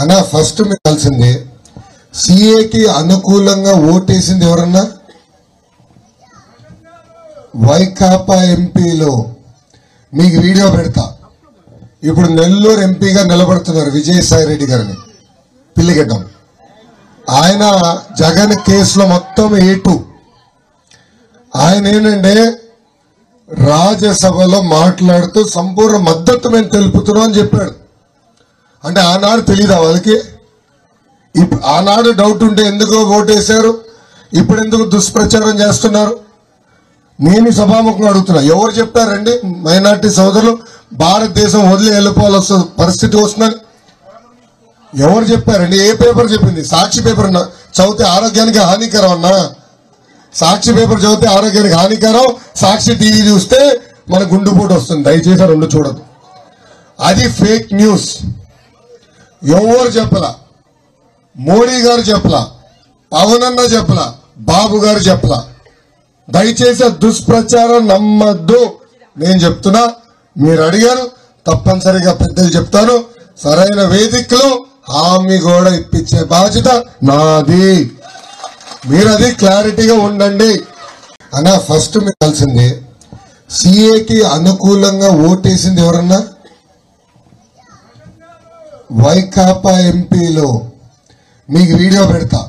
అన్నా ఫస్ట్ మీకు తెలిసింది సిఏకి అనుకూలంగా ఓటేసింది ఎవరన్నా? వైకాపా ఎంపీలో మీకు వీడియో పెడతా. ఇప్పుడు నెల్లూరు ఎంపీగా నిలబడుతున్నారు విజయసాయి రెడ్డి గారిని, పిల్లిగడ్డం. ఆయన జగన్ కేసులో మొత్తం ఏటు. ఆయన ఏంటంటే రాజ్యసభలో మాట్లాడుతూ సంపూర్ణ మద్దతు మేము తెలుపుతున్నాం అని చెప్పాడు. అంటే ఆనాడు తెలీదా వాళ్ళకి? ఆనాడు డౌట్ ఉంటే ఎందుకు ఓటేశారు, ఇప్పుడు ఎందుకు దుష్ప్రచారం చేస్తున్నారు? నేను సభాముఖంగా అడుగుతున్నా, ఎవరు చెప్పారండి మైనార్టీ సోదరులు భారతదేశం వదిలి వెళ్ళిపోవాల్సిన పరిస్థితి వస్తుందని? ఎవరు చెప్పారండి? ఏ పేపర్ చెప్పింది? సాక్షి పేపర్ చదివితే ఆరోగ్యానికి హానికరం అన్నా. సాక్షి పేపర్ చదివితే ఆరోగ్యానికి హానికరం, సాక్షి టీవీ చూస్తే మన గుండెపోటు వస్తుంది. దయచేసి రెండు చూడదు. అది ఫేక్ న్యూస్. ఎవరు చెప్పలా, మోడీ గారు చెప్పలా, పవన్ అన్న చెప్పలా, బాబు గారు చెప్పలా. దయచేసి దుష్ప్రచారం నమ్మద్దు. నేను చెప్తున్నా, మీరు అడిగారు, తప్పనిసరిగా పెద్దలు చెప్తాను. సరైన వేదికలో హామీ కూడా ఇప్పించే బాధ్యత నాది. మీరు అది క్లారిటీగా ఉండండి. అన్నా ఫస్ట్ మీకు తెలిసింది సిఏకి అనుకూలంగా ఓటేసింది ఎవరన్నా? వైకాపా ఎంపీలో మీకు వీడియో పెడతా.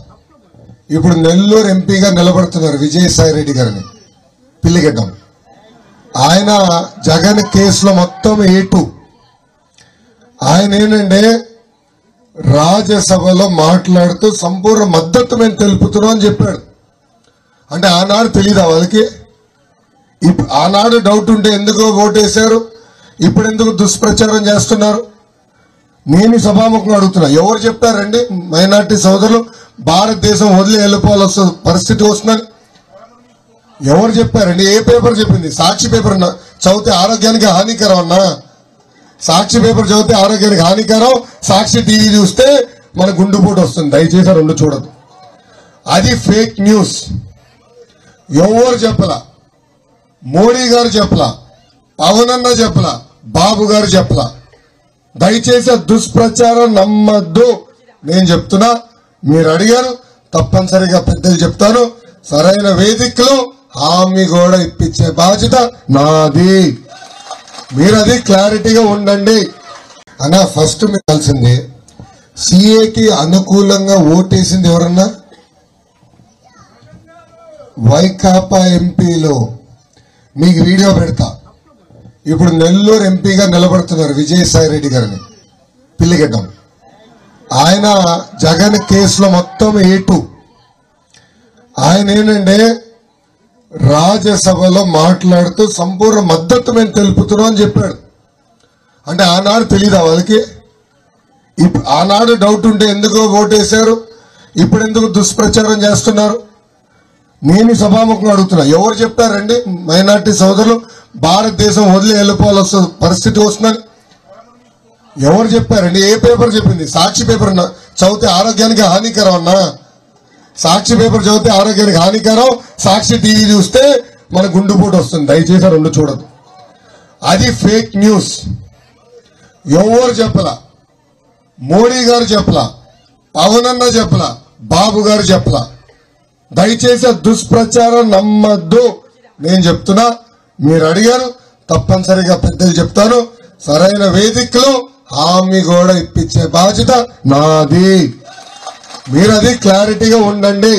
ఇప్పుడు నెల్లూరు ఎంపీగా నిలబడుతున్నారు విజయసాయి రెడ్డి గారిని, పిల్లిగడ్డం. ఆయన జగన్ కేసులో మొత్తం ఏటు. ఆయన ఏంటంటే రాజ్యసభలో మాట్లాడుతూ సంపూర్ణ మద్దతు మేము తెలుపుతున్నాం అని చెప్పాడు. అంటే ఆనాడు తెలీదా వాళ్ళకి? ఆనాడు డౌట్ ఉంటే ఎందుకు ఓటేశారు, ఇప్పుడు ఎందుకు దుష్ప్రచారం చేస్తున్నారు? నేను సభాముఖంగా అడుగుతున్నా, ఎవరు చెప్పారండి మైనార్టీ సోదరులు భారతదేశం వదిలి వెళ్ళిపోవాల్సిన పరిస్థితి వస్తుందని? ఎవరు చెప్పారండి? ఏ పేపర్ చెప్పింది? సాక్షి పేపర్ చదివితే ఆరోగ్యానికి హానికరం అన్నా. సాక్షి పేపర్ చదివితే ఆరోగ్యానికి హానికరం, సాక్షి టీవీ చూస్తే మన గుండెపోటు వస్తుంది. దయచేసి రెండు చూడదు. అది ఫేక్ న్యూస్. ఎవరు చెప్పలా, మోడీ గారు చెప్పలా, పవన్ అన్న చెప్పలా, బాబు గారు చెప్పలా. దయచేసి దుష్ప్రచారం నమ్మద్దు. నేను చెప్తున్నా, మీరు అడిగారు, తప్పనిసరిగా పెద్దలు చెప్తాను. సరైన వేదికలో హామీ కూడా ఇప్పించే బాధ్యత నాది. మీరు అది క్లారిటీగా ఉండండి. అన్నా ఫస్ట్ మీకు తెలిసింది సిఏకి అనుకూలంగా ఓటేసింది ఎవరన్నా? వైకాపా ఎంపీలో మీకు వీడియో పెడతా. ఇప్పుడు నెల్లూరు ఎంపీగా నిలబడుతున్నారు విజయసాయి రెడ్డి గారిని, పిల్లిగడ్డం. ఆయన జగన్ కేసులో మొత్తం ఏటు. ఆయన ఏంటంటే రాజ్యసభలో మాట్లాడుతూ సంపూర్ణ మద్దతు మేము తెలుపుతున్నాం అని చెప్పాడు. అంటే ఆనాడు తెలీదా వాళ్ళకి? ఆనాడు డౌట్ ఉంటే ఎందుకు ఓటేశారు, ఇప్పుడు ఎందుకు దుష్ప్రచారం చేస్తున్నారు? నేను సభాముఖంగా అడుగుతున్నా, ఎవరు చెప్పారండి మైనార్టీ సోదరులు భారతదేశం వదిలి వెళ్ళిపోవాల్సిన పరిస్థితి వస్తుందని? ఎవరు చెప్పారండి? ఏ పేపర్ చెప్పింది? సాక్షి పేపర్ చదివితే ఆరోగ్యానికి హానికరం అన్నా. సాక్షి పేపర్ చదివితే ఆరోగ్యానికి హానికరం, సాక్షి టీవీ చూస్తే మన గుండెపోటు వస్తుంది. దయచేసి రెండు చూడదు. అది ఫేక్ న్యూస్. ఎవరు చెప్పలా, మోడీ గారు చెప్పలా, పవన్ అన్న చెప్పలా, బాబు గారు చెప్పలా. దయచేసి దుష్ప్రచారం నమ్మద్దు. నేను చెప్తున్నా, మీరు అడిగారు, తప్పనిసరిగా పెద్దలు చెప్తాను. సరైన వేదికలో హామీ కూడా ఇప్పించే బాధ్యత నాది. మీరు అది క్లారిటీగా ఉండండి.